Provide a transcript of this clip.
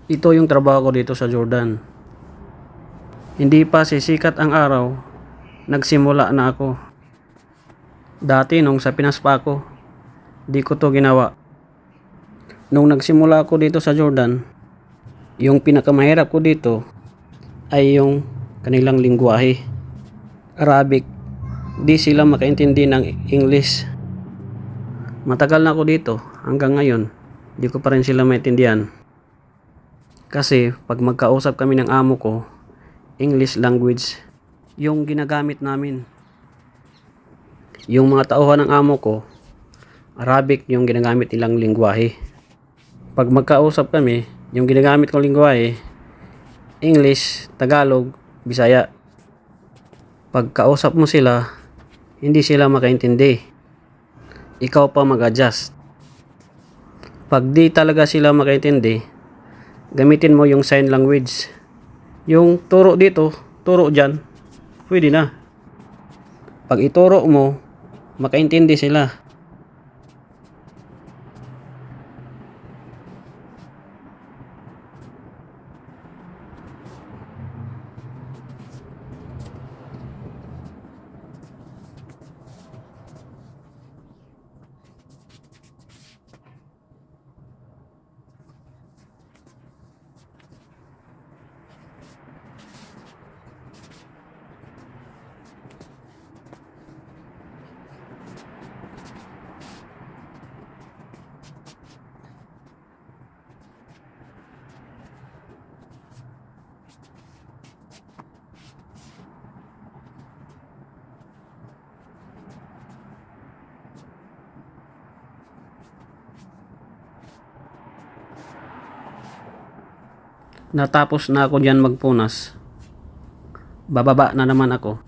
Ito yung trabaho ko dito sa Jordan. Hindi pa sisikat ang araw, nagsimula na ako. Dati nung sa Pinas pa ako, di ko to ginawa. Nung nagsimula ako dito sa Jordan, yung pinakamahirap ko dito ay yung kanilang lingwahe. Arabic, di sila makaintindi ng English. Matagal na ako dito, hanggang ngayon, di ko pa rin sila maintindihan. Kasi pag magkausap kami ng amo ko, English language yung ginagamit namin. Yung mga tauhan ng amo ko, Arabic yung ginagamit nilang lingwahe. Pag magkausap kami, yung ginagamit kong lingwahe, English, Tagalog, Bisaya. Pag kausap mo sila, hindi sila makaintindi. Ikaw pa mag-adjust. Pag di talaga sila makaintindi, gamitin mo yung sign language. Yung turo dito, turo dyan, pwede na. Pag ituro mo, makaintindi sila. Natapos na ako dyan magpunas, bababa na naman ako.